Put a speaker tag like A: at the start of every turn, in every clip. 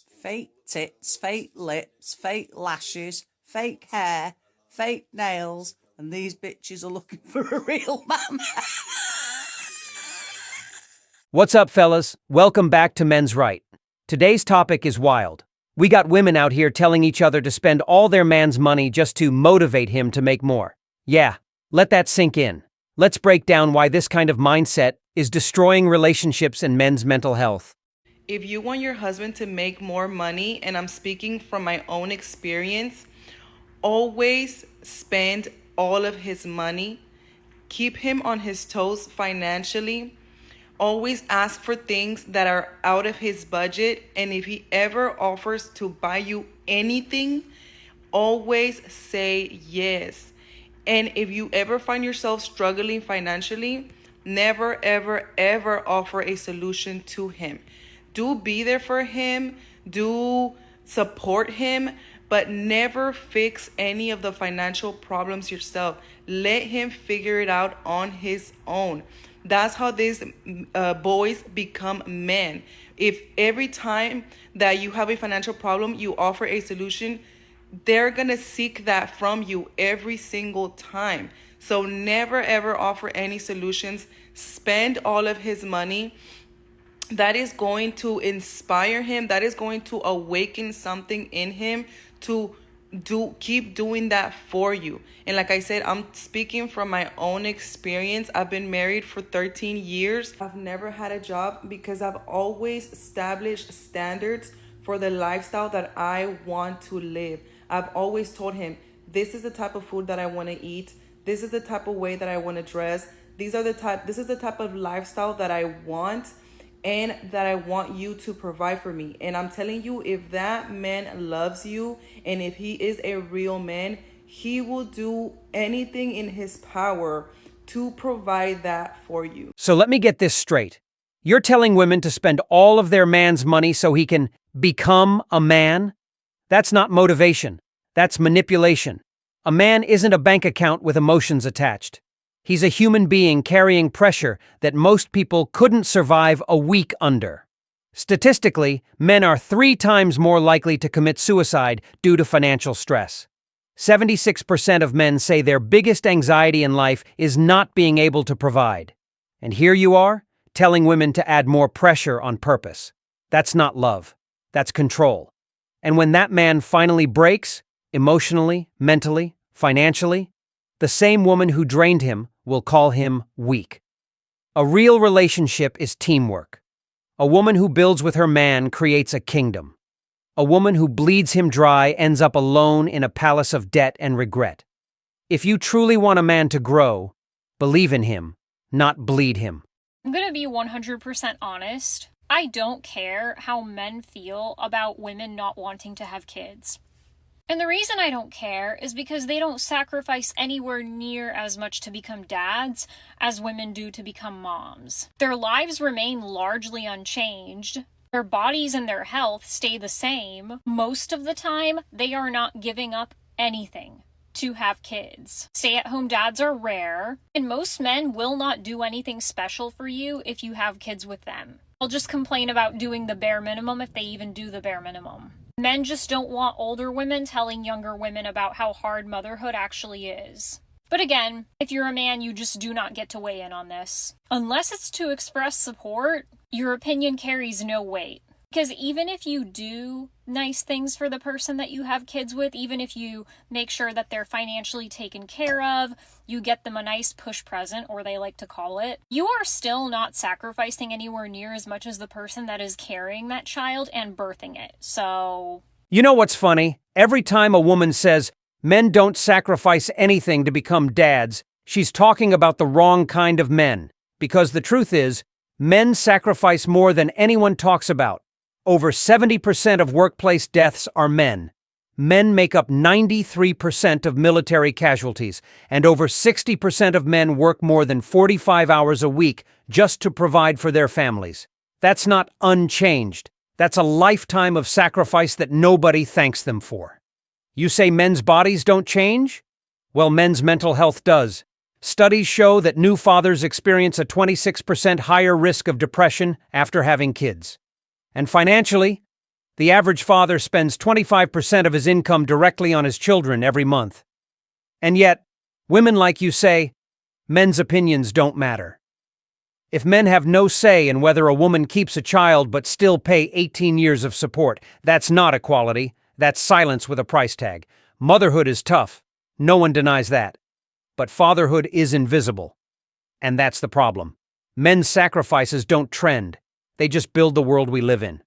A: fake tits, fake lips, fake lashes, fake hair, fake nails, and these bitches are looking for a real man.
B: What's up, fellas? Welcome back to MensRight. Today's topic is wild. We got women out here telling each other to spend all their man's money just to motivate him to make more. Yeah, let that sink in. Let's break down why this kind of mindset is destroying relationships and men's mental health.
C: If you want your husband to make more money, and I'm speaking from my own experience, always spend all of his money. Keep him on his toes financially. Always ask for things that are out of his budget. And if he ever offers to buy you anything, always say yes. And if you ever find yourself struggling financially, never, ever, ever offer a solution to him. Do be there for him, do support him, but never fix any of the financial problems yourself. Let him figure it out on his own. That's how these boys become men. If every time that you have a financial problem, you offer a solution, they're going to seek that from you every single time. So never ever offer any solutions. Spend all of his money. That is going to inspire him. That is going to awaken something in him to keep doing that for you. And like I said, I'm speaking from my own experience. I've been married for 13 years. I've never had a job because I've always established standards for the lifestyle that I want to live. I've always told him, this is the type of food that I want to eat. This is the type of way that I want to dress. This is the type of lifestyle that I want and that I want you to provide for me. And I'm telling you, if that man loves you and if he is a real man, he will do anything in his power to provide that for you.
B: So let me get this straight. You're telling women to spend all of their man's money so he can become a man? That's not motivation. That's manipulation. A man isn't a bank account with emotions attached. He's a human being carrying pressure that most people couldn't survive a week under. Statistically, men are 3 times more likely to commit suicide due to financial stress. 76% of men say their biggest anxiety in life is not being able to provide. And here you are, telling women to add more pressure on purpose. That's not love. That's control. And when that man finally breaks, emotionally, mentally, financially, the same woman who drained him will call him weak. A real relationship is teamwork. A woman who builds with her man creates a kingdom. A woman who bleeds him dry ends up alone in a palace of debt and regret. If you truly want a man to grow, believe in him, not bleed him.
D: I'm gonna be 100% honest. I don't care how men feel about women not wanting to have kids. And the reason I don't care is because they don't sacrifice anywhere near as much to become dads as women do to become moms. Their lives remain largely unchanged. Their bodies and their health stay the same. Most of the time, they are not giving up anything to have kids. Stay-at-home dads are rare, and most men will not do anything special for you if you have kids with them. They'll just complain about doing the bare minimum if they even do the bare minimum. Men just don't want older women telling younger women about how hard motherhood actually is. But again, if you're a man, you just do not get to weigh in on this. Unless it's to express support, your opinion carries no weight. Because even if you do nice things for the person that you have kids with, even if you make sure that they're financially taken care of, you get them a nice push present, or they like to call it, you are still not sacrificing anywhere near as much as the person that is carrying that child and birthing it. So...
B: You know what's funny? Every time a woman says, men don't sacrifice anything to become dads, she's talking about the wrong kind of men. Because the truth is, men sacrifice more than anyone talks about. Over 70% of workplace deaths are men. Men make up 93% of military casualties, and over 60% of men work more than 45 hours a week just to provide for their families. That's not unchanged. That's a lifetime of sacrifice that nobody thanks them for. You say men's bodies don't change? Well, men's mental health does. Studies show that new fathers experience a 26% higher risk of depression after having kids. And financially, The average father spends 25% of his income directly on his children every month. And yet, women like you say, men's opinions don't matter. If men have no say in whether a woman keeps a child but still pay 18 years of support, that's not equality, that's silence with a price tag. Motherhood is tough, no one denies that. But fatherhood is invisible. And that's the problem. Men's sacrifices don't trend, they just build the world we live in.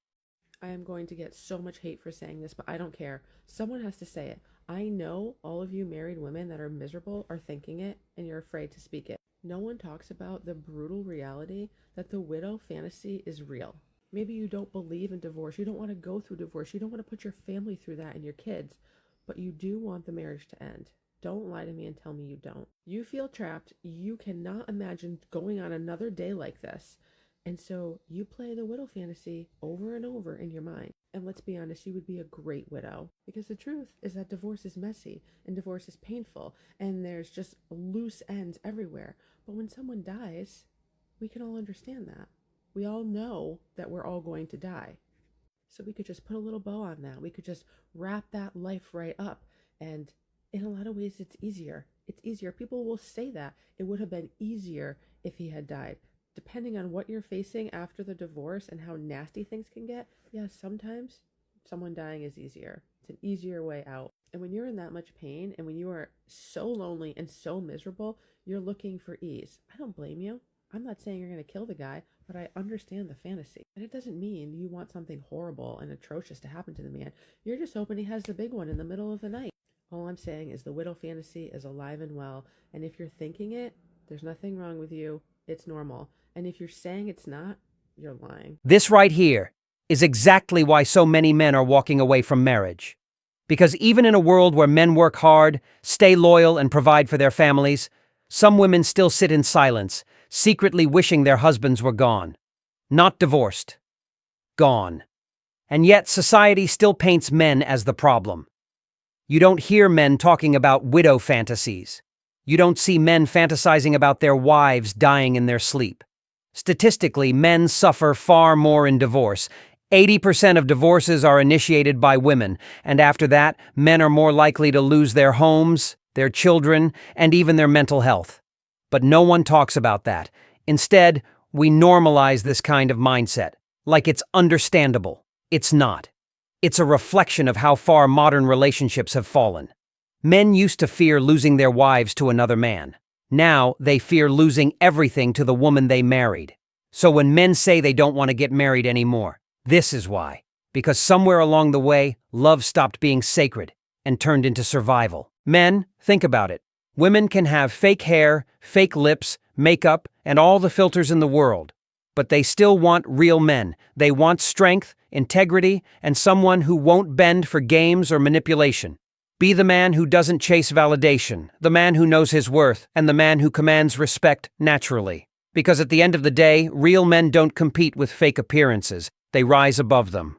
E: I am going to get so much hate for saying this, but I don't care. Someone has to say it. I know all of you married women that are miserable are thinking it, and you're afraid to speak it. No one talks about the brutal reality that the widow fantasy is real. Maybe you don't believe in divorce. You don't want to go through divorce. You don't want to put your family through that and your kids, but you do want the marriage to end. Don't lie to me and tell me you don't. You feel trapped. You cannot imagine going on another day like this. And so you play the widow fantasy over and over in your mind. And let's be honest, you would be a great widow. Because the truth is that divorce is messy and divorce is painful and there's just loose ends everywhere. But when someone dies, we can all understand that. We all know that we're all going to die. So we could just put a little bow on that. We could just wrap that life right up. And in a lot of ways, it's easier. It's easier. People will say that it would have been easier if he had died. Depending on what you're facing after the divorce and how nasty things can get, yes, sometimes someone dying is easier. It's an easier way out. And when you're in that much pain and when you are so lonely and so miserable, you're looking for ease. I don't blame you. I'm not saying you're going to kill the guy, but I understand the fantasy. And it doesn't mean you want something horrible and atrocious to happen to the man. You're just hoping he has the big one in the middle of the night. All I'm saying is the widow fantasy is alive and well. And if you're thinking it, there's nothing wrong with you. It's normal. And if you're saying it's not, you're lying.
B: This right here is exactly why so many men are walking away from marriage. Because even in a world where men work hard, stay loyal, and provide for their families, some women still sit in silence, secretly wishing their husbands were gone. Not divorced. Gone. And yet society still paints men as the problem. You don't hear men talking about widow fantasies. You don't see men fantasizing about their wives dying in their sleep. Statistically, men suffer far more in divorce. 80% of divorces are initiated by women, and after that, men are more likely to lose their homes, their children, and even their mental health. But no one talks about that. Instead, we normalize this kind of mindset, like it's understandable. It's not. It's a reflection of how far modern relationships have fallen. Men used to fear losing their wives to another man. Now, they fear losing everything to the woman they married. So when men say they don't want to get married anymore, this is why. Because somewhere along the way, love stopped being sacred and turned into survival. Men, think about it. Women can have fake hair, fake lips, makeup, and all the filters in the world. But they still want real men. They want strength, integrity, and someone who won't bend for games or manipulation. Be the man who doesn't chase validation, the man who knows his worth, and the man who commands respect naturally. Because at the end of the day, real men don't compete with fake appearances. They rise above them.